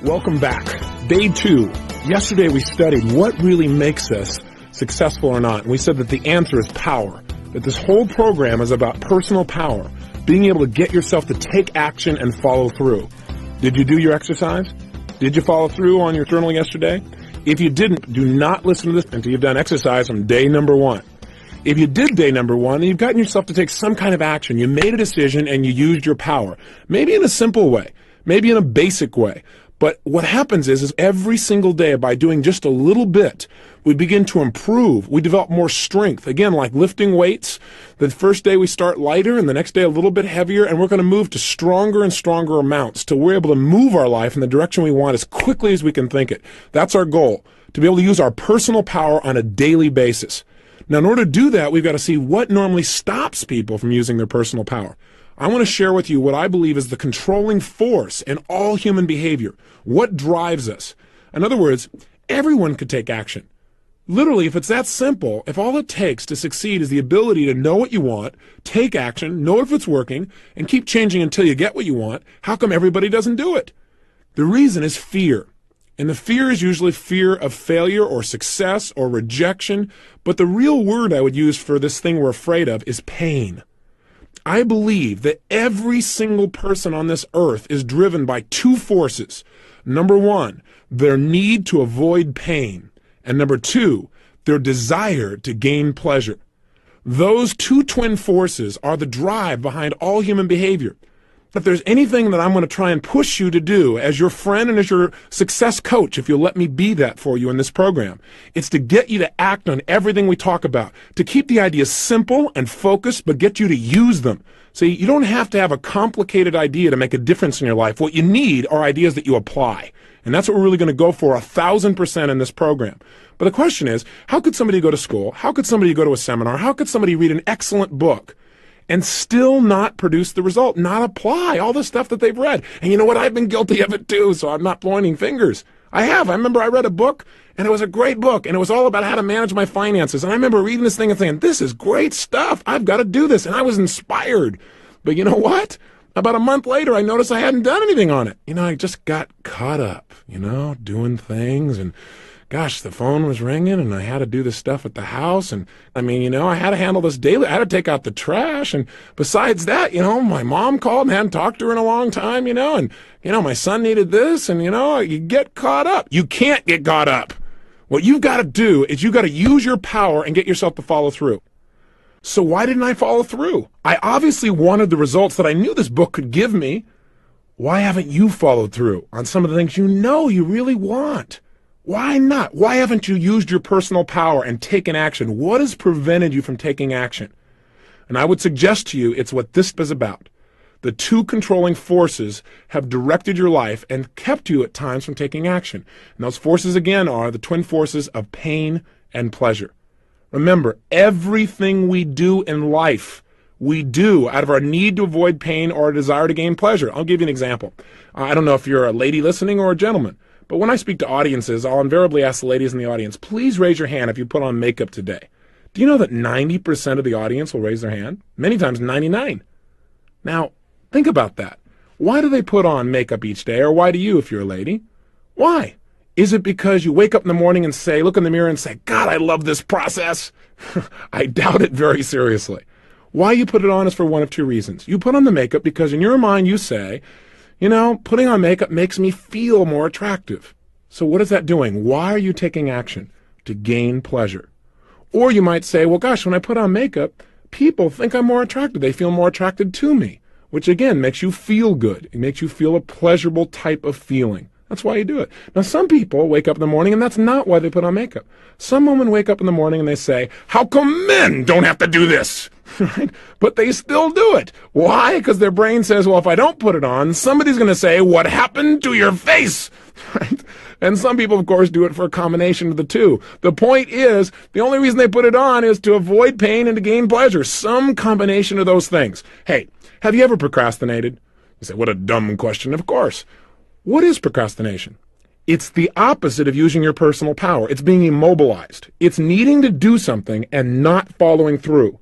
Welcome back. Day 2. Yesterday we studied what really makes us successful or not. And we said that the answer is power. That this whole program is about personal power. Being able to get yourself to take action and follow through. Did you do your exercise? Did you follow through on your journal yesterday? If you didn't, do not listen to this until you've done exercise from day number 1. If you did day number 1, you've gotten yourself to take some kind of action. You made a decision and you used your power. Maybe in a simple way. Maybe in a basic way. But what happens is every single day, by doing just a little bit, we begin to improve. We develop more strength. Again, like lifting weights, the first day we start lighter and the next day a little bit heavier, and we're going to move to stronger and stronger amounts till we're able to move our life in the direction we want as quickly as we can think it. That's our goal, to be able to use our personal power on a daily basis. Now, in order to do that, we've got to see what normally stops people from using their personal power. I want to share with you what I believe is the controlling force in all human behavior. What drives us? In other words, everyone could take action. Literally, if it's that simple, if all it takes to succeed is the ability to know what you want, take action, know if it's working, and keep changing until you get what you want, how come everybody doesn't do it? The reason is fear. And the fear is usually fear of failure or success or rejection. But the real word I would use for this thing we're afraid of is pain. I believe that every single person on this earth is driven by 2 forces. Number 1, their need to avoid pain. And number 2, their desire to gain pleasure. Those 2 twin forces are the drive behind all human behavior. If there's anything that I'm going to try and push you to do as your friend and as your success coach, if you'll let me be that for you in this program, it's to get you to act on everything we talk about, to keep the ideas simple and focused, but get you to use them. See, you don't have to have a complicated idea to make a difference in your life. What you need are ideas that you apply. And that's what we're really going to go for 1,000% in this program. But the question is, how could somebody go to school? How could somebody go to a seminar? How could somebody read an excellent book and still not produce the result, not apply all the stuff that they've read? And you know what? I've been guilty of it too, so I'm not pointing fingers. I have. I remember I read a book, and it was a great book, and it was all about how to manage my finances. And I remember reading this thing and saying, this is great stuff. I've got to do this. And I was inspired. But you know what? About a month later, I noticed I hadn't done anything on it. I just got caught up, doing things, and gosh, the phone was ringing, and I had to do this stuff at the house, and I had to handle this daily. I had to take out the trash, and besides that, my mom called and hadn't talked to her in a long time, and my son needed this, and you get caught up. You can't get caught up. What you've got to do is you've got to use your power and get yourself to follow through. So why didn't I follow through? I obviously wanted the results that I knew this book could give me. Why haven't you followed through on some of the things you really want? Why not? Why haven't you used your personal power and taken action? What has prevented you from taking action? And I would suggest to you it's what this is about. The 2 controlling forces have directed your life and kept you at times from taking action. And those forces, again, are the twin forces of pain and pleasure. Remember, everything we do in life, we do out of our need to avoid pain or a desire to gain pleasure. I'll give you an example. I don't know if you're a lady listening or a gentleman, but when I speak to audiences, I'll invariably ask the ladies in the audience, please raise your hand if you put on makeup today. Do you know that 90% of the audience will raise their hand? Many times 99%. Now, think about that. Why do they put on makeup each day, or why do you if you're a lady? Why? Is it because you wake up in the morning and look in the mirror and say, God, I love this process? I doubt it very seriously. Why you put it on is for one of 2 reasons. You put on the makeup because in your mind you say, putting on makeup makes me feel more attractive. So what is that doing? Why are you taking action? To gain pleasure. Or you might say, well, gosh, when I put on makeup, people think I'm more attractive. They feel more attracted to me, which again makes you feel good. It makes you feel a pleasurable type of feeling. That's why you do it. Now, some people wake up in the morning, and that's not why they put on makeup. Some women wake up in the morning and they say, how come men don't have to do this? Right? But they still do it. Why? Because their brain says, well, if I don't put it on, somebody's going to say, what happened to your face? Right? And some people, of course, do it for a combination of the 2. The point is, the only reason they put it on is to avoid pain and to gain pleasure. Some combination of those things. Hey, have you ever procrastinated? You say, what a dumb question. Of course. What is procrastination? It's the opposite of using your personal power. It's being immobilized. It's needing to do something and not following through.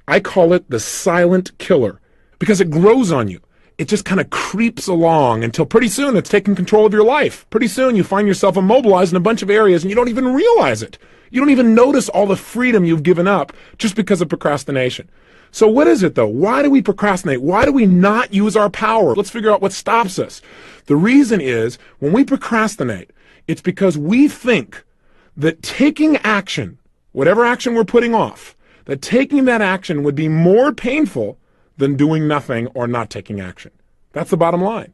I call it the silent killer because it grows on you. it just kind of creeps along until pretty soon it's taking control of your life. Pretty soon you find yourself immobilized in a bunch of areas and you don't even realize it. You don't even notice all the freedom you've given up just because of procrastination. So what is it though? Why do we procrastinate? Why do we not use our power? Let's figure out what stops us. The reason is when we procrastinate, it's because we think that taking action, whatever action we're putting off, that taking that action would be more painful than doing nothing or not taking action. That's the bottom line.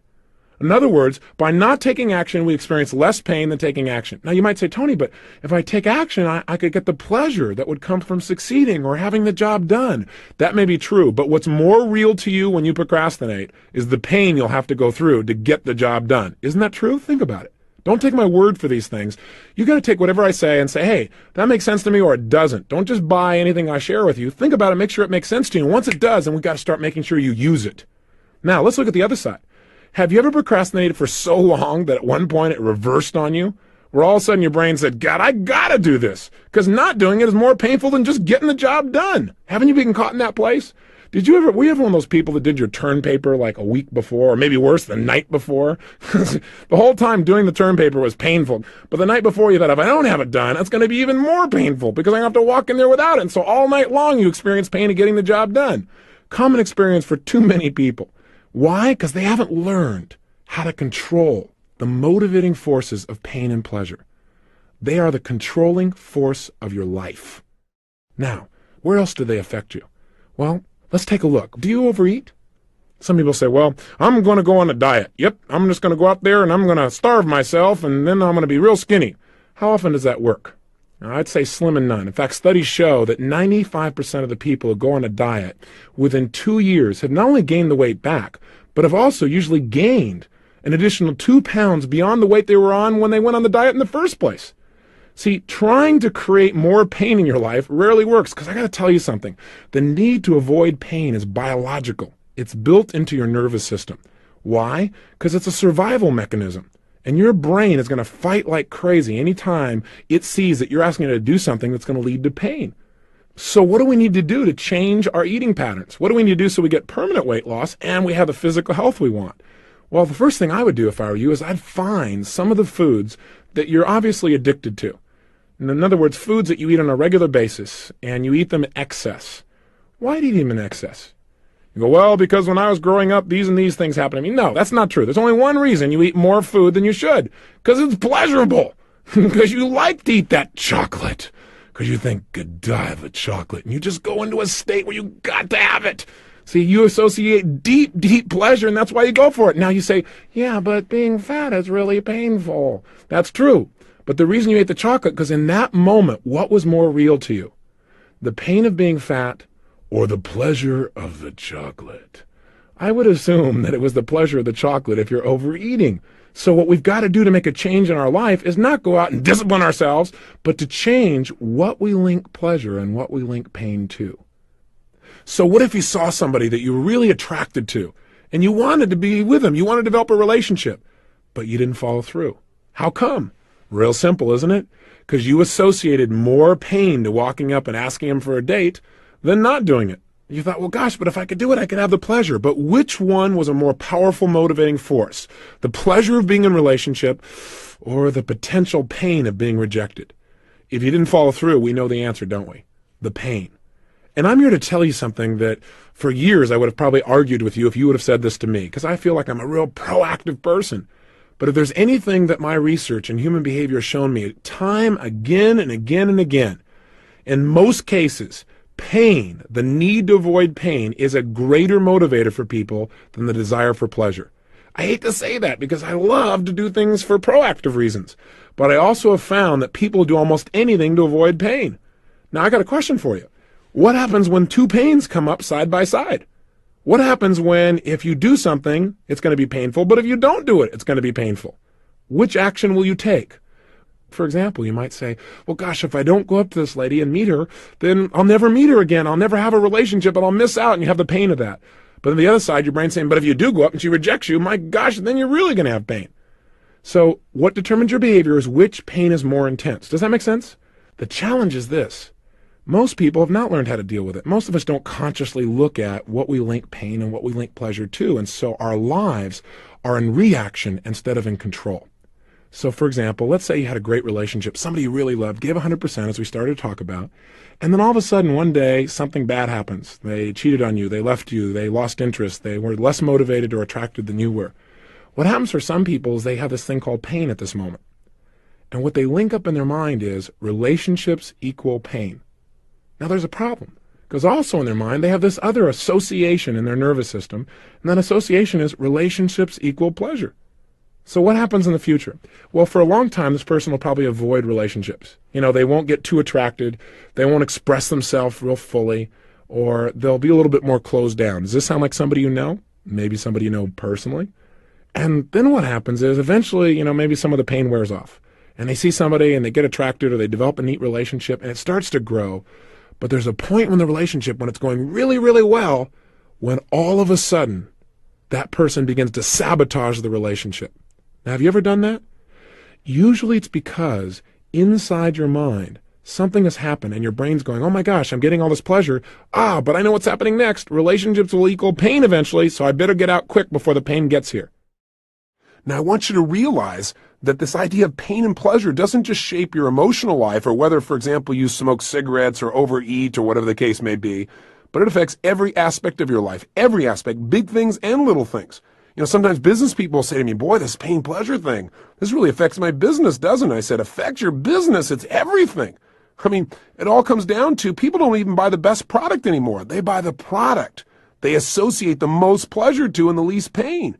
In other words, by not taking action, we experience less pain than taking action. Now you might say, Tony, but if I take action, I could get the pleasure that would come from succeeding or having the job done. That may be true, but what's more real to you when you procrastinate is the pain you'll have to go through to get the job done. Isn't that true? Think about it. Don't take my word for these things. You got to take whatever I say and say, hey, that makes sense to me or it doesn't. Don't just buy anything I share with you. Think about it, make sure it makes sense to you. And once it does, then we've got to start making sure you use it. Now, let's look at the other side. Have you ever procrastinated for so long that at one point it reversed on you? Where all of a sudden your brain said, God, I got to do this. Because not doing it is more painful than just getting the job done. Haven't you been caught in that place? Were you ever one of those people that did your term paper like a week before, or maybe worse, the night before? The whole time doing the term paper was painful. But the night before you thought, if I don't have it done, it's going to be even more painful because I'm going to have to walk in there without it. And so all night long you experience pain of getting the job done. Common experience for too many people. Why? Because they haven't learned how to control the motivating forces of pain and pleasure. They are the controlling force of your life. Now, where else do they affect you? Well, let's take a look. Do you overeat? Some people say, well, I'm going to go on a diet. Yep, I'm just going to go out there and I'm going to starve myself and then I'm going to be real skinny. How often does that work? Now, I'd say slim and none. In fact, studies show that 95% of the people who go on a diet within 2 years have not only gained the weight back, but have also usually gained an additional 2 pounds beyond the weight they were on when they went on the diet in the first place. See, trying to create more pain in your life rarely works because I got to tell you something. The need to avoid pain is biological. It's built into your nervous system. Why? Because it's a survival mechanism. And your brain is going to fight like crazy anytime it sees that you're asking it to do something that's going to lead to pain. So what do we need to do to change our eating patterns? What do we need to do so we get permanent weight loss and we have the physical health we want? Well, the first thing I would do if I were you is I'd find some of the foods that you're obviously addicted to. In other words, foods that you eat on a regular basis and you eat them in excess. Why do you eat them in excess? You go, well, because when I was growing up, these and these things happened to me. No, that's not true. There's only one reason you eat more food than you should. Because it's pleasurable. Because you like to eat that chocolate. Because you think, could I have a chocolate? And you just go into a state where you got to have it. See, you associate deep, deep pleasure, and that's why you go for it. Now you say, yeah, but being fat is really painful. That's true. But the reason you ate the chocolate, because in that moment, what was more real to you? The pain of being fat or the pleasure of the chocolate? I would assume that it was the pleasure of the chocolate if you're overeating. So what we've got to do to make a change in our life is not go out and discipline ourselves, but to change what we link pleasure and what we link pain to. So what if you saw somebody that you were really attracted to and you wanted to be with them, you wanted to develop a relationship, but you didn't follow through? How come? Real simple, isn't it? Because you associated more pain to walking up and asking him for a date than not doing it. You thought, well, gosh, but if I could do it, I could have the pleasure. But which one was a more powerful motivating force? The pleasure of being in a relationship or the potential pain of being rejected? If you didn't follow through, we know the answer, don't we? The pain. And I'm here to tell you something that for years I would have probably argued with you if you would have said this to me, because I feel like I'm a real proactive person. But if there's anything that my research and human behavior has shown me time again and again and again, in most cases, pain, the need to avoid pain, is a greater motivator for people than the desire for pleasure. I hate to say that because I love to do things for proactive reasons, but I also have found that people do almost anything to avoid pain. Now, I got a question for you. What happens when two pains come up side by side? What happens when if you do something, it's going to be painful, but if you don't do it, it's going to be painful? Which action will you take? For example, you might say, well, gosh, if I don't go up to this lady and meet her, then I'll never meet her again. I'll never have a relationship, and I'll miss out, and you have the pain of that. But on the other side, your brain's saying, but if you do go up and she rejects you, my gosh, then you're really going to have pain. So what determines your behavior is which pain is more intense. Does that make sense? The challenge is this. Most people have not learned how to deal with it. Most of us don't consciously look at what we link pain and what we link pleasure to, and so our lives are in reaction instead of in control. So, for example, let's say you had a great relationship, somebody you really loved, gave 100%, as we started to talk about, and then all of a sudden one day something bad happens. They cheated on you, they left you, they lost interest, they were less motivated or attracted than you were. What happens for some people is they have this thing called pain at this moment. And what they link up in their mind is relationships equal pain. Now there's a problem, because also in their mind they have this other association in their nervous system, and that association is relationships equal pleasure. So what happens in the future? Well, for a long time this person will probably avoid relationships. They won't get too attracted, they won't express themselves real fully, or they'll be a little bit more closed down. Does this sound like somebody you know? Maybe somebody you know personally? And then what happens is eventually, maybe some of the pain wears off, and they see somebody and they get attracted or they develop a neat relationship and it starts to grow. But there's a point in the relationship when it's going really, really well, when all of a sudden that person begins to sabotage the relationship. Now, have you ever done that? Usually it's because inside your mind, something has happened and your brain's going, oh my gosh, I'm getting all this pleasure. But I know what's happening next. Relationships will equal pain eventually, so I better get out quick before the pain gets here. Now, I want you to realize that this idea of pain and pleasure doesn't just shape your emotional life, or whether, for example, you smoke cigarettes or overeat or whatever the case may be, but it affects every aspect of your life, every aspect, big things and little things. Sometimes business people say to me, boy, this pain-pleasure thing, this really affects my business, doesn't it? I said, affects your business? It's everything. It all comes down to people don't even buy the best product anymore. They buy the product they associate the most pleasure to and the least pain.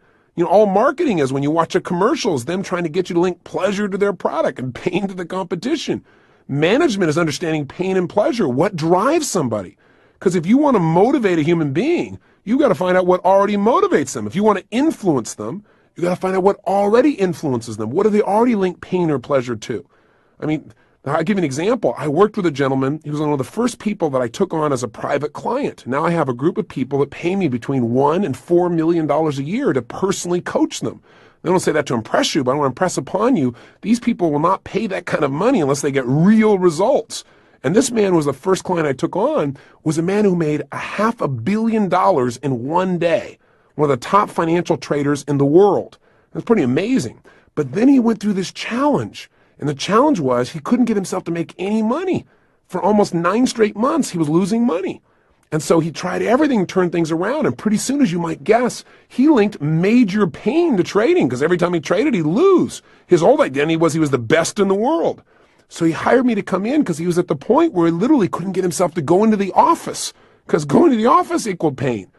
All marketing is when you watch a commercial is them trying to get you to link pleasure to their product and pain to the competition. Management is understanding pain and pleasure. What drives somebody? Because if you want to motivate a human being, you got to find out what already motivates them. If you want to influence them, you got to find out what already influences them. What do they already link pain or pleasure to? I'll give you an example. I worked with a gentleman. He was one of the first people that I took on as a private client. Now I have a group of people that pay me between $1 and $4 million a year to personally coach them. I don't say that to impress you, but I want to impress upon you, these people will not pay that kind of money unless they get real results. And this man was the first client I took on, was a man who made $500 million in one day, one of the top financial traders in the world. That's pretty amazing. But then he went through this challenge. And the challenge was he couldn't get himself to make any money. For almost 9 straight months, he was losing money. And so he tried everything to turn things around. And pretty soon, as you might guess, he linked major pain to trading because every time he traded, he'd lose. His old identity was he was the best in the world. So he hired me to come in because he was at the point where he literally couldn't get himself to go into the office because going to the office equaled pain.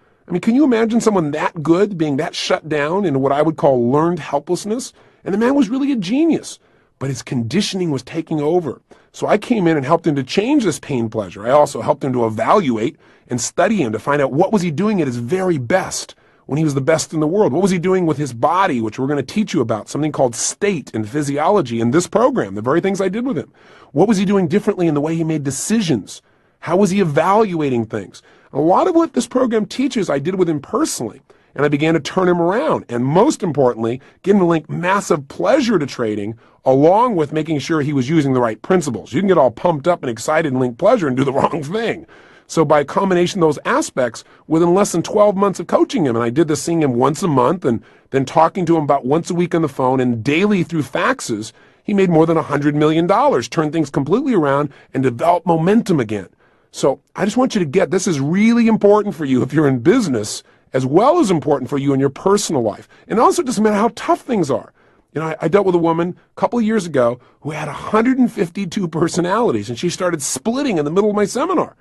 Can you imagine someone that good being that shut down in what I would call learned helplessness? And the man was really a genius. But his conditioning was taking over. So I came in and helped him to change this pain pleasure. I also helped him to evaluate and study him to find out what was he doing at his very best when he was the best in the world. What was he doing with his body, which we're going to teach you about, something called state and physiology in this program, the very things I did with him. What was he doing differently in the way he made decisions? How was he evaluating things? A lot of what this program teaches I did with him personally. And I began to turn him around. And most importantly, get him to link massive pleasure to trading along with making sure he was using the right principles. You can get all pumped up and excited and link pleasure and do the wrong thing. So by a combination of those aspects, within less than 12 months of coaching him, and I did this seeing him once a month and then talking to him about once a week on the phone and daily through faxes, he made more than $100 million, turned things completely around and developed momentum again. So I just want you to get, this is really important for you if you're in business, as well as important for you in your personal life. And also it doesn't matter how tough things are. I dealt with a woman a couple of years ago who had 152 personalities, and she started splitting in the middle of my seminar.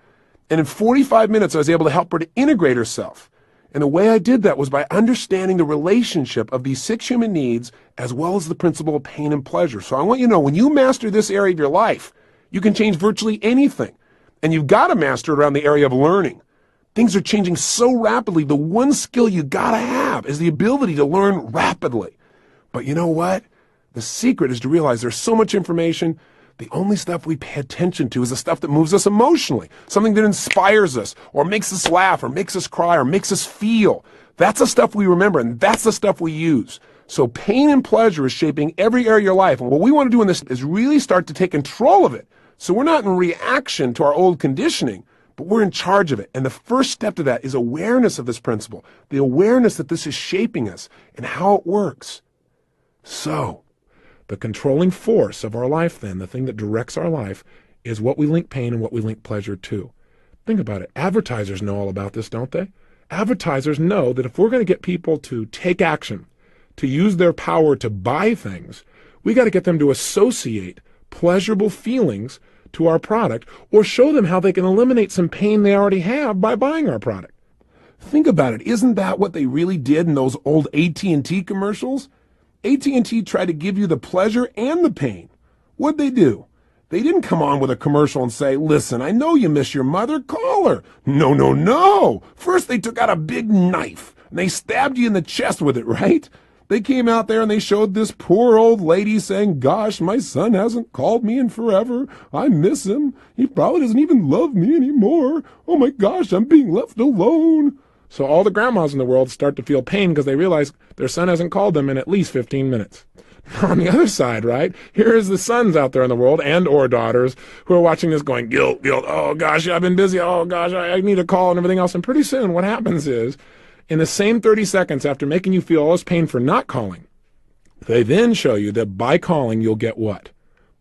And in 45 minutes, I was able to help her to integrate herself. And the way I did that was by understanding the relationship of these 6 human needs as well as the principle of pain and pleasure. So I want you to know, when you master this area of your life, you can change virtually anything. And you've got to master it around the area of learning. Things are changing so rapidly. The one skill you got to have is the ability to learn rapidly. But you know what? The secret is to realize there's so much information. The only stuff we pay attention to is the stuff that moves us emotionally, something that inspires us or makes us laugh or makes us cry or makes us feel. That's the stuff we remember, and that's the stuff we use. So pain and pleasure is shaping every area of your life. And what we want to do in this is really start to take control of it So we're not in reaction to our old conditioning, but we're in charge of it. And the first step to that is awareness of this principle, the awareness that this is shaping us and how it works. So, the controlling force of our life then, the thing that directs our life, is what we link pain and what we link pleasure to. Think about it. Advertisers know all about this, don't they? Advertisers know that if we're going to get people to take action, to use their power to buy things, we got to get them to associate pleasurable feelings to our product or show them how they can eliminate some pain they already have by buying our product. Think about it. Isn't that what they really did in those old AT&T commercials? AT&T tried to give you the pleasure and the pain. What'd they do? They didn't come on with a commercial and say, listen, I know you miss your mother, call her. No, no, no. First they took out a big knife and they stabbed you in the chest with it, right? They came out there and they showed this poor old lady saying, gosh, my son hasn't called me in forever. I miss him. He probably doesn't even love me anymore. Oh my gosh, I'm being left alone. So all the grandmas in the world start to feel pain because they realize their son hasn't called them in at least 15 minutes. On the other side, right, here is the sons out there in the world and or daughters who are watching this going, guilt, guilt, oh gosh, I've been busy, oh gosh, I need a call and everything else. And pretty soon what happens is, in the same 30 seconds after making you feel all this pain for not calling, they then show you that by calling you'll get what?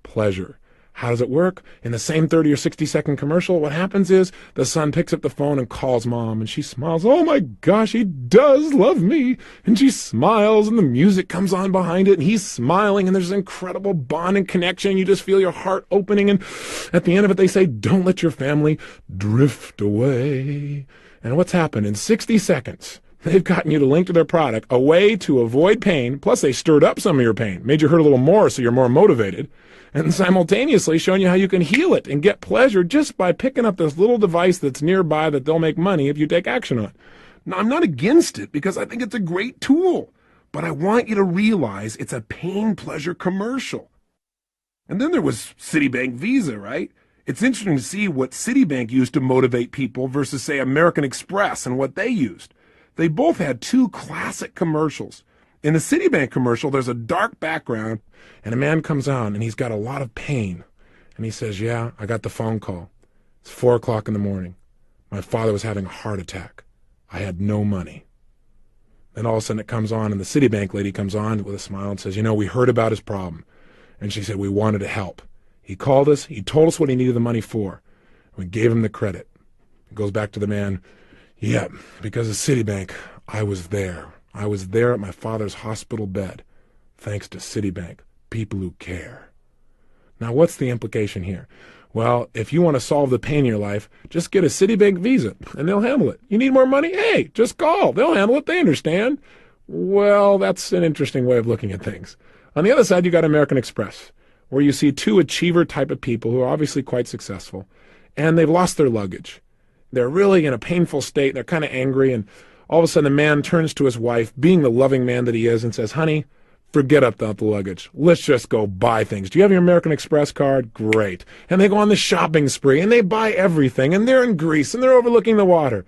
Pleasure. How does it work? In the same 30 or 60-second commercial, what happens is the son picks up the phone and calls mom, and she smiles. Oh my gosh, he does love me. And she smiles, and the music comes on behind it, and he's smiling, and there's an incredible bond and connection. You just feel your heart opening, and at the end of it, they say, don't let your family drift away. And what's happened? In 60 seconds, they've gotten you to link to their product, a way to avoid pain, plus they stirred up some of your pain, made you hurt a little more so you're more motivated, and simultaneously showing you how you can heal it and get pleasure just by picking up this little device that's nearby that they'll make money if you take action on. Now, I'm not against it because I think it's a great tool, but I want you to realize it's a pain-pleasure commercial. And then there was Citibank Visa, right? It's interesting to see what Citibank used to motivate people versus, say, American Express and what they used. They both had two classic commercials. In the Citibank commercial, there's a dark background, and a man comes on, and he's got a lot of pain. And he says, yeah, I got the phone call. It's 4 o'clock in the morning. My father was having a heart attack. I had no money. Then all of a sudden it comes on, and the Citibank lady comes on with a smile and says, you know, we heard about his problem. And she said, we wanted to help. He called us. He told us what he needed the money for. We gave him the credit. It goes back to the man. Yeah, because of Citibank, I was there. I was there at my father's hospital bed, thanks to Citibank, people who care. Now, what's the implication here? Well, if you want to solve the pain in your life, just get a Citibank Visa, and they'll handle it. You need more money? Hey, just call. They'll handle it. They understand. Well, that's an interesting way of looking at things. On the other side, you got American Express, where you see two achiever type of people who are obviously quite successful, and they've lost their luggage. They're really in a painful state. They're kind of angry, and all of a sudden the man turns to his wife, being the loving man that he is, and says, honey, forget about the luggage. Let's just go buy things. Do you have your American Express card? Great. And they go on the shopping spree, and they buy everything, and they're in Greece, and they're overlooking the water.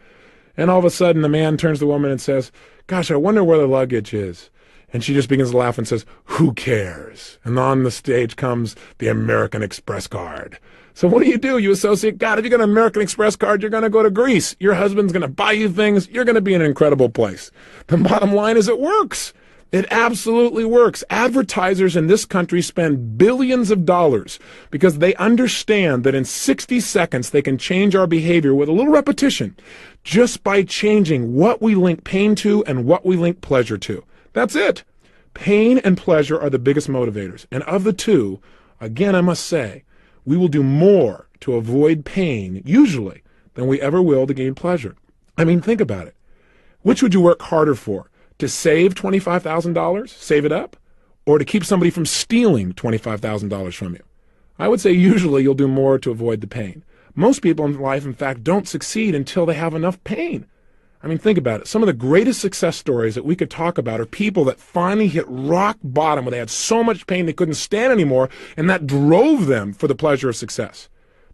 And all of a sudden the man turns to the woman and says, gosh, I wonder where the luggage is. And she just begins to laugh and says, who cares? And on the stage comes the American Express card. So what do? You associate, God, if you got an American Express card, you're going to go to Greece. Your husband's going to buy you things. You're going to be in an incredible place. The bottom line is it works. It absolutely works. Advertisers in this country spend billions of dollars because they understand that in 60 seconds they can change our behavior with a little repetition just by changing what we link pain to and what we link pleasure to. That's it. Pain and pleasure are the biggest motivators. And of the two, again, I must say, we will do more to avoid pain, usually, than we ever will to gain pleasure. I mean, think about it. Which would you work harder for? To save $25,000, save it up, or to keep somebody from stealing $25,000 from you? I would say usually you'll do more to avoid the pain. Most people in life, in fact, don't succeed until they have enough pain. I mean, think about it. Some of the greatest success stories that we could talk about are people that finally hit rock bottom where they had so much pain they couldn't stand anymore, and that drove them for the pleasure of success.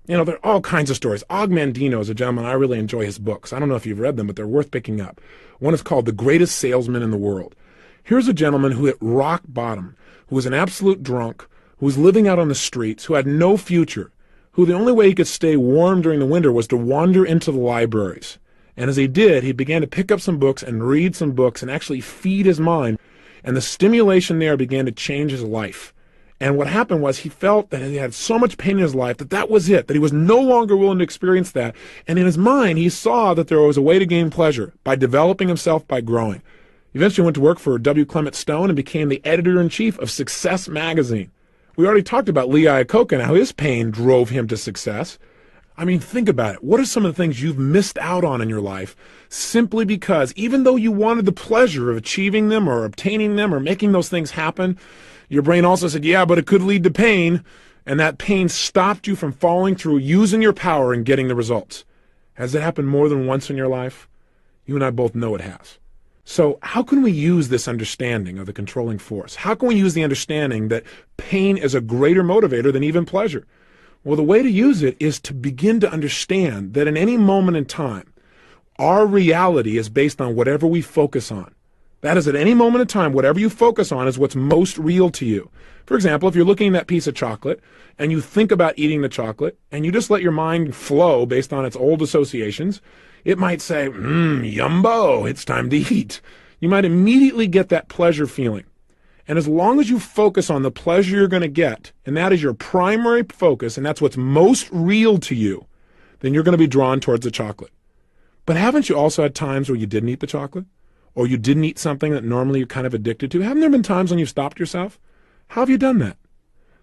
You know, there are all kinds of stories. Og Mandino is a gentleman. I really enjoy his books. I don't know if you've read them, but they're worth picking up. One is called The Greatest Salesman in the World. Here's a gentleman who hit rock bottom, who was an absolute drunk, who was living out on the streets, who had no future, who the only way he could stay warm during the winter was to wander into the libraries. And as he did, he began to pick up some books and read some books and actually feed his mind. And the stimulation there began to change his life. And what happened was he felt that he had so much pain in his life that that was it, that he was no longer willing to experience that. And in his mind, he saw that there was a way to gain pleasure by developing himself, by growing. He eventually went to work for W. Clement Stone and became the editor-in-chief of Success magazine. We already talked about Lee Iacocca and how his pain drove him to success. I mean, think about it. What are some of the things you've missed out on in your life simply because, even though you wanted the pleasure of achieving them or obtaining them or making those things happen, your brain also said, yeah, but it could lead to pain, and that pain stopped you from following through, using your power and getting the results. Has it happened more than once in your life? You and I both know it has. So how can we use this understanding of the controlling force? How can we use the understanding that pain is a greater motivator than even pleasure? Well, the way to use it is to begin to understand that in any moment in time, our reality is based on whatever we focus on. That is, at any moment in time, whatever you focus on is what's most real to you. For example, if you're looking at that piece of chocolate and you think about eating the chocolate and you just let your mind flow based on its old associations, it might say, yumbo, it's time to eat. You might immediately get that pleasure feeling. And as long as you focus on the pleasure you're going to get, and that is your primary focus, and that's what's most real to you, then you're going to be drawn towards the chocolate. But haven't you also had times where you didn't eat the chocolate? Or you didn't eat something that normally you're kind of addicted to? Haven't there been times when you've stopped yourself? How have you done that?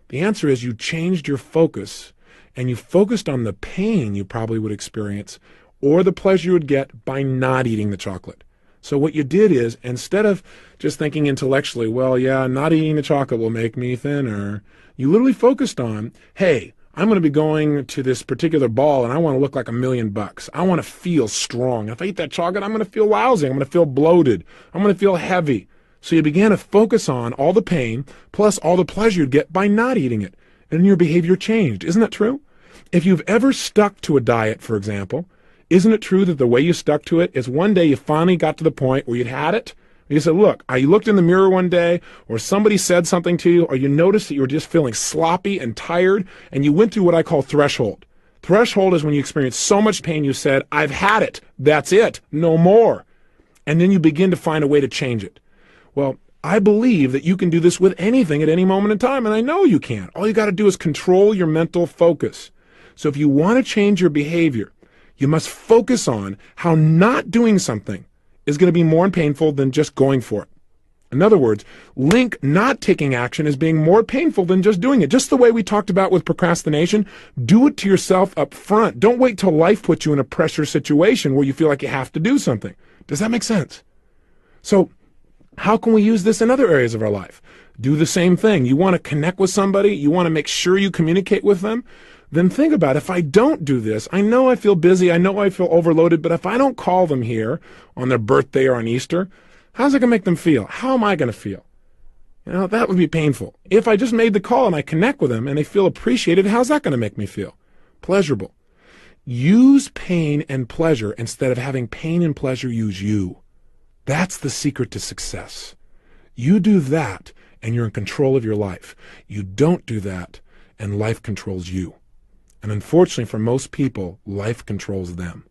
The answer is you changed your focus, and you focused on the pain you probably would experience or the pleasure you would get by not eating the chocolate. So what you did is, instead of just thinking intellectually, well, yeah, not eating the chocolate will make me thinner, you literally focused on, hey, I'm going to be going to this particular ball and I want to look like $1 million. I want to feel strong. If I eat that chocolate, I'm going to feel lousy. I'm going to feel bloated. I'm going to feel heavy. So you began to focus on all the pain plus all the pleasure you'd get by not eating it. And your behavior changed. Isn't that true? If you've ever stuck to a diet, for example, isn't it true that the way you stuck to it is one day you finally got to the point where you'd had it? You said, look, you looked in the mirror one day, or somebody said something to you, or you noticed that you were just feeling sloppy and tired, and you went through what I call threshold. Threshold is when you experience so much pain you said, I've had it. That's it. No more. And then you begin to find a way to change it. Well, I believe that you can do this with anything at any moment in time, and I know you can. All you got to do is control your mental focus. So if you want to change your behavior, you must focus on how not doing something is going to be more painful than just going for it. In other words, link not taking action as being more painful than just doing it. Just the way we talked about with procrastination, do it to yourself up front. Don't wait till life puts you in a pressure situation where you feel like you have to do something. Does that make sense? So how can we use this in other areas of our life? Do the same thing. You want to connect with somebody, you want to make sure you communicate with them, then think about, if I don't do this, I know I feel busy, I know I feel overloaded, but if I don't call them here on their birthday or on Easter, how's it going to make them feel? How am I going to feel? You know, that would be painful. If I just made the call and I connect with them and they feel appreciated, how's that going to make me feel? Pleasurable. Use pain and pleasure instead of having pain and pleasure use you. That's the secret to success. You do that and you're in control of your life. You don't do that and life controls you. And unfortunately for most people, life controls them.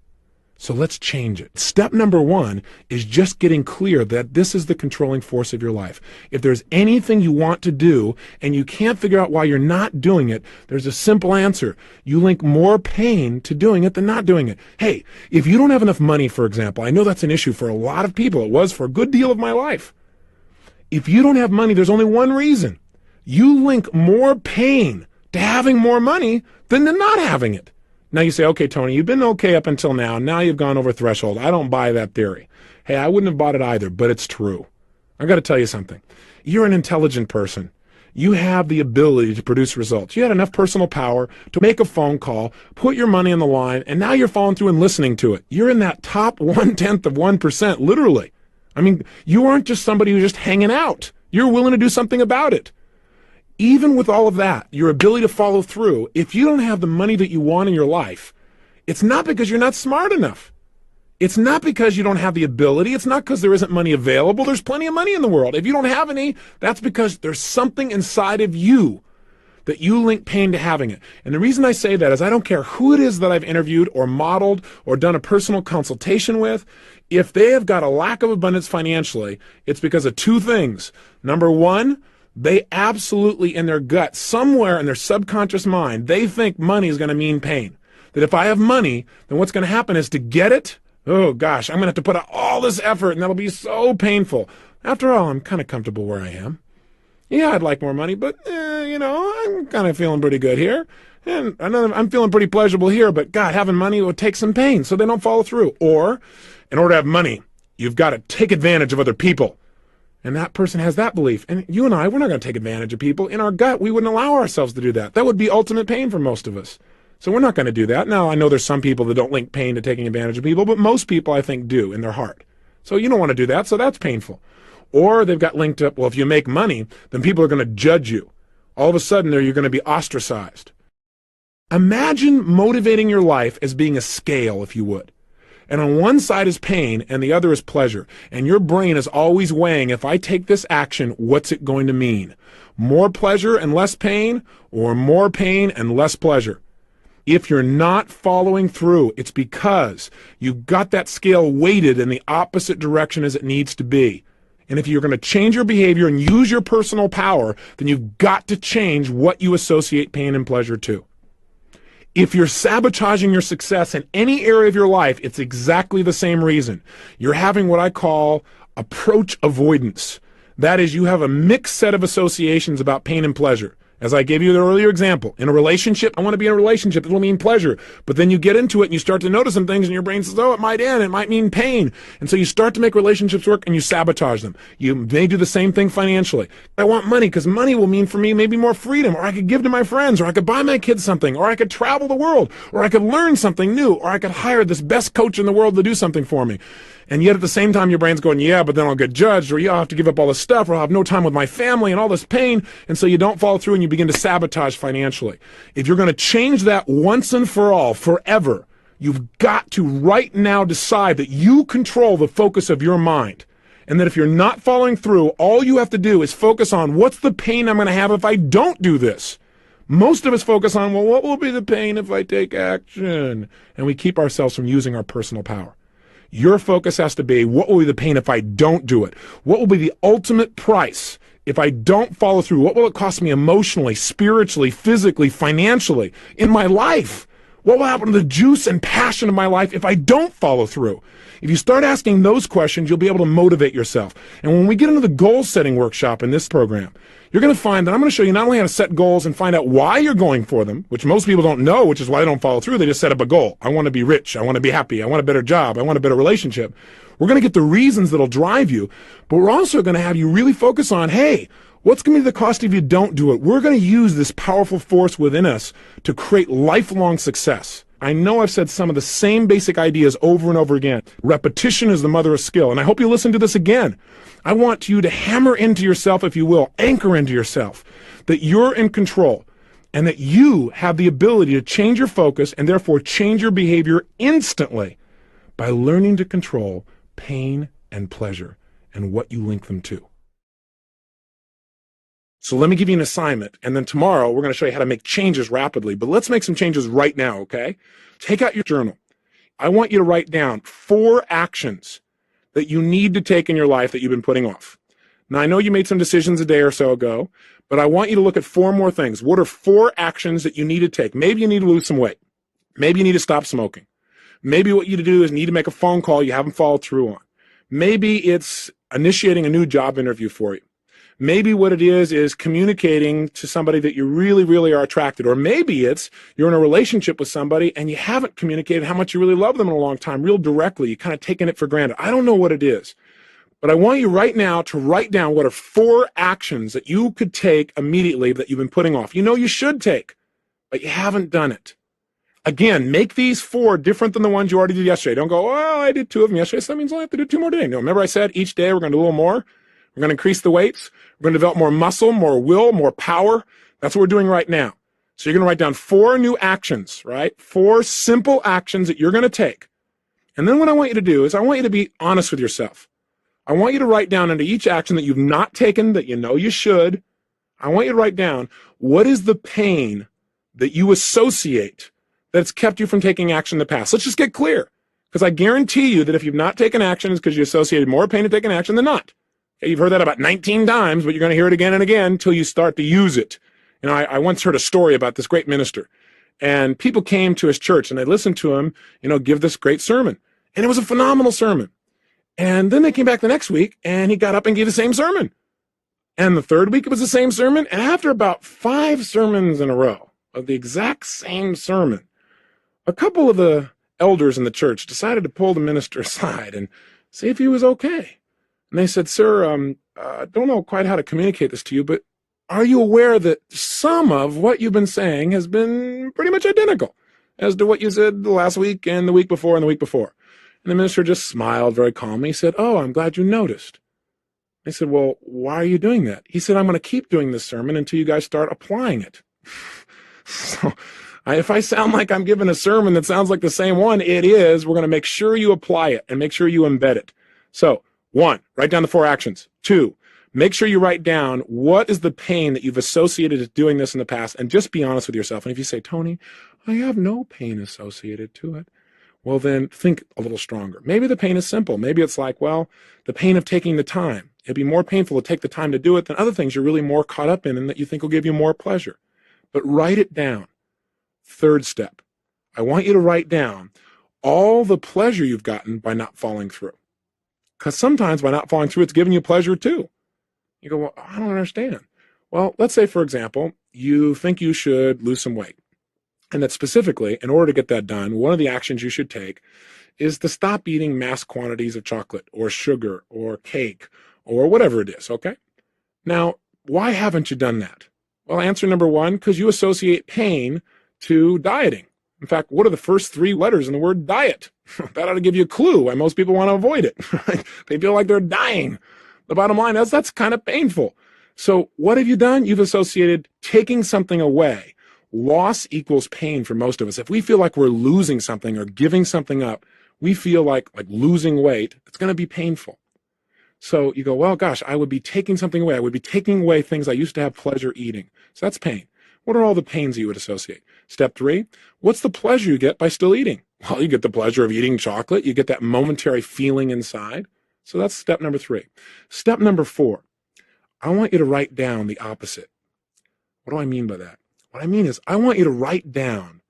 So let's change it. Step number 1 is just getting clear that this is the controlling force of your life. If there's anything you want to do and you can't figure out why you're not doing it, there's a simple answer. You link more pain to doing it than not doing it. Hey, if you don't have enough money, for example, I know that's an issue for a lot of people. It was for a good deal of my life. If you don't have money, there's only one reason. You link more pain to having more money than to not having it. Now you say, okay, Tony, you've been okay up until now. Now you've gone over threshold. I don't buy that theory. Hey, I wouldn't have bought it either, but it's true. I've got to tell you something. You're an intelligent person. You have the ability to produce results. You had enough personal power to make a phone call, put your money on the line, and now you're following through and listening to it. You're in that top 1/10 of 1%, literally. I mean, you aren't just somebody who's just hanging out. You're willing to do something about it. Even with all of that, your ability to follow through, if you don't have the money that you want in your life, it's not because you're not smart enough. It's not because you don't have the ability. It's not because there isn't money available. There's plenty of money in the world. If you don't have any, that's because there's something inside of you that you link pain to having it. And the reason I say that is I don't care who it is that I've interviewed or modeled or done a personal consultation with. If they have got a lack of abundance financially, it's because of two things. Number one, they absolutely in their gut, somewhere in their subconscious mind, they think money is going to mean pain. That if I have money, then what's going to happen is to get it, oh gosh, I'm going to have to put out all this effort and that'll be so painful. After all, I'm kind of comfortable where I am. Yeah, I'd like more money, but, I'm kind of feeling pretty good here. And I'm feeling pretty pleasurable here, but God, having money will take some pain, so they don't follow through. Or, in order to have money, you've got to take advantage of other people. And that person has that belief. And you and I, we're not going to take advantage of people. In our gut, we wouldn't allow ourselves to do that. That would be ultimate pain for most of us. So we're not going to do that. Now, I know there's some people that don't link pain to taking advantage of people, but most people, I think, do in their heart. So you don't want to do that, so that's painful. Or they've got linked up, well, if you make money, then people are going to judge you. All of a sudden, you're going to be ostracized. Imagine motivating your life as being a scale, if you would. And on one side is pain, and the other is pleasure. And your brain is always weighing, if I take this action, what's it going to mean? More pleasure and less pain, or more pain and less pleasure? If you're not following through, it's because you've got that scale weighted in the opposite direction as it needs to be. And if you're going to change your behavior and use your personal power, then you've got to change what you associate pain and pleasure to. If you're sabotaging your success in any area of your life, it's exactly the same reason. You're having what I call approach avoidance. That is, you have a mixed set of associations about pain and pleasure. As I gave you the earlier example, in a relationship, I want to be in a relationship. It'll mean pleasure. But then you get into it and you start to notice some things and your brain says, oh, it might end. It might mean pain. And so you start to make relationships work and you sabotage them. You may do the same thing financially. I want money because money will mean for me maybe more freedom, or I could give to my friends, or I could buy my kids something, or I could travel the world, or I could learn something new, or I could hire this best coach in the world to do something for me. And yet at the same time, your brain's going, yeah, but then I'll get judged, or yeah, I'll have to give up all this stuff, or I'll have no time with my family and all this pain. And so you don't follow through and you begin to sabotage financially. If you're going to change that once and for all, forever, you've got to right now decide that you control the focus of your mind. And that if you're not following through, all you have to do is focus on what's the pain I'm going to have if I don't do this. Most of us focus on, well, what will be the pain if I take action? And we keep ourselves from using our personal power. Your focus has to be, what will be the pain if I don't do it? What will be the ultimate price if I don't follow through? What will it cost me emotionally, spiritually, physically, financially, in my life? What will happen to the juice and passion of my life if I don't follow through? If you start asking those questions, you'll be able to motivate yourself. And when we get into the goal setting workshop in this program, you're going to find that I'm going to show you not only how to set goals and find out why you're going for them, which most people don't know, which is why they don't follow through. They just set up a goal. I want to be rich. I want to be happy. I want a better job. I want a better relationship. We're going to get the reasons that'll drive you, but we're also going to have you really focus on, hey, what's going to be the cost if you don't do it? We're going to use this powerful force within us to create lifelong success. I know I've said some of the same basic ideas over and over again. Repetition is the mother of skill, and I hope you listen to this again. I want you to hammer into yourself, if you will, anchor into yourself, that you're in control and that you have the ability to change your focus and therefore change your behavior instantly by learning to control pain and pleasure and what you link them to. So let me give you an assignment, and then tomorrow we're going to show you how to make changes rapidly, but let's make some changes right now, okay? Take out your journal. I want you to write down 4 actions that you need to take in your life that you've been putting off. Now, I know you made some decisions a day or so ago, but I want you to look at 4 more things. What are 4 actions that you need to take? Maybe you need to lose some weight. Maybe you need to stop smoking. Maybe what you need to do is need to make a phone call you haven't followed through on. Maybe it's initiating a new job interview for you. Maybe what it is communicating to somebody that you really, really are attracted. Or maybe it's you're in a relationship with somebody and you haven't communicated how much you really love them in a long time, real directly. You're kind of taking it for granted. I don't know what it is. But I want you right now to write down what are 4 actions that you could take immediately that you've been putting off. You know you should take, but you haven't done it. Again, make these 4 different than the ones you already did yesterday. Don't go, oh, I did 2 of them yesterday, so that means I have to do 2 more today. No, remember I said each day we're going to do a little more? We're going to increase the weights. We're going to develop more muscle, more will, more power. That's what we're doing right now. So you're going to write down 4 new actions, right? 4 simple actions that you're going to take. And then what I want you to do is I want you to be honest with yourself. I want you to write down under each action that you've not taken that you know you should. I want you to write down, what is the pain that you associate that's kept you from taking action in the past? Let's just get clear. Because I guarantee you that if you've not taken action, it's because you associated more pain to taking action than not. Okay, you've heard that about 19 times, but you're going to hear it again and again until you start to use it. You know, I once heard a story about this great minister, and people came to his church and they listened to him, give this great sermon. And it was a phenomenal sermon. And then they came back the next week and he got up and gave the same sermon. And the third week it was the same sermon. And after about 5 sermons in a row of the exact same sermon, a couple of the elders in the church decided to pull the minister aside and see if he was okay. And they said, "Sir, I don't know quite how to communicate this to you, but are you aware that some of what you've been saying has been pretty much identical as to what you said the last week and the week before and the week before?" And the minister just smiled very calmly. He said, "Oh, I'm glad you noticed." They said, "Well, why are you doing that?" He said, "I'm going to keep doing this sermon until you guys start applying it." So if I sound like I'm giving a sermon that sounds like the same one, it is. We're going to make sure you apply it and make sure you embed it. So 1, write down the 4 actions. 2, make sure you write down what is the pain that you've associated with doing this in the past, and just be honest with yourself. And if you say, "Tony, I have no pain associated to it," well, then think a little stronger. Maybe the pain is simple. Maybe it's like, well, the pain of taking the time. It'd be more painful to take the time to do it than other things you're really more caught up in and that you think will give you more pleasure. But write it down. 3rd step, I want you to write down all the pleasure you've gotten by not following through. Because sometimes by not following through, it's giving you pleasure too. You go, "Well, I don't understand." Well, let's say, for example, you think you should lose some weight. And that specifically, in order to get that done, one of the actions you should take is to stop eating mass quantities of chocolate or sugar or cake or whatever it is, okay? Now, why haven't you done that? Well, answer number 1, because you associate pain to dieting. In fact, what are the first 3 letters in the word diet? That ought to give you a clue why most people want to avoid it. Right? They feel like they're dying. The bottom line is that's kind of painful. So what have you done? You've associated taking something away. Loss equals pain for most of us. If we feel like we're losing something or giving something up, we feel like losing weight, it's going to be painful. So you go, "Well, gosh, I would be taking something away. I would be taking away things I used to have pleasure eating." So that's pain. What are all the pains you would associate? Step 3, what's the pleasure you get by still eating? Well, you get the pleasure of eating chocolate. You get that momentary feeling inside. So that's step number 3. Step number 4, I want you to write down the opposite. What do I mean by that? What I mean is I want you to write down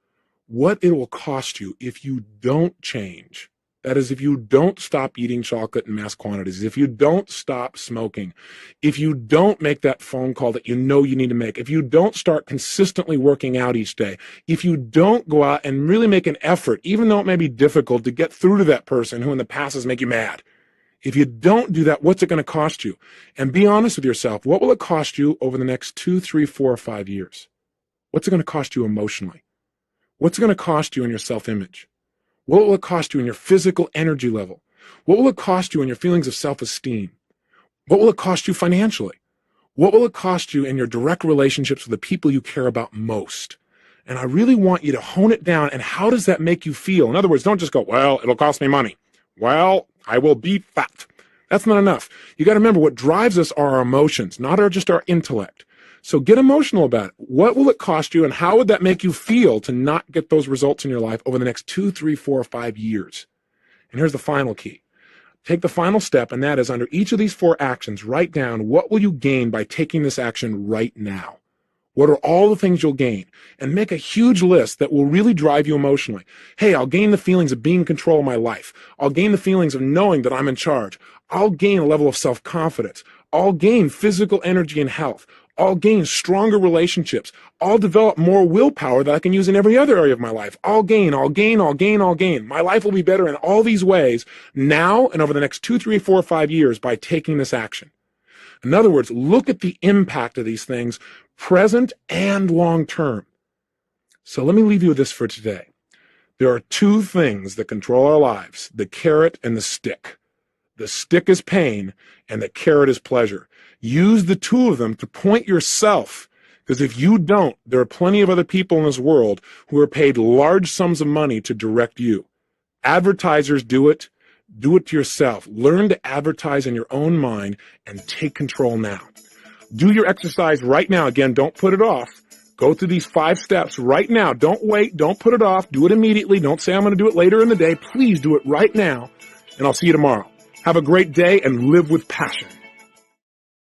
what it will cost you if you don't change. That is, if you don't stop eating chocolate in mass quantities, if you don't stop smoking, if you don't make that phone call that you know you need to make, if you don't start consistently working out each day, if you don't go out and really make an effort, even though it may be difficult, to get through to that person who in the past has made you mad. If you don't do that, what's it going to cost you? And be honest with yourself. What will it cost you over the next 2, 3, 4, or 5 years? What's it going to cost you emotionally? What's it going to cost you in your self-image? What will it cost you in your physical energy level? What will it cost you in your feelings of self-esteem? What will it cost you financially? What will it cost you in your direct relationships with the people you care about most? And I really want you to hone it down. And how does that make you feel? In other words, don't just go, "Well, it'll cost me money. Well, I will be fat." That's not enough. You got to remember, what drives us are our emotions, not just our intellect. So get emotional about it. What will it cost you, and how would that make you feel to not get those results in your life over the next 2, 3, 4, or 5 years? And here's the final key. Take the final step, and that is, under each of these 4 actions, write down what will you gain by taking this action right now. What are all the things you'll gain? And make a huge list that will really drive you emotionally. Hey, I'll gain the feelings of being in control of my life. I'll gain the feelings of knowing that I'm in charge. I'll gain a level of self-confidence. I'll gain physical energy and health. I'll gain stronger relationships. I'll develop more willpower that I can use in every other area of my life. I'll gain. My life will be better in all these ways now and over the next 2, 3, 4, 5 years by taking this action. In other words, look at the impact of these things, present and long term. So let me leave you with this for today. There are 2 things that control our lives: the carrot and the stick. The stick is pain and the carrot is pleasure. Use the 2 of them to point yourself, because if you don't, there are plenty of other people in this world who are paid large sums of money to direct you. Advertisers do it. Do it to yourself. Learn to advertise in your own mind and take control now. Do your exercise right now. Again, don't put it off. Go through these 5 steps right now. Don't wait. Don't put it off. Do it immediately. Don't say I'm going to do it later in the day. Please do it right now, and I'll see you tomorrow. Have a great day and live with passion.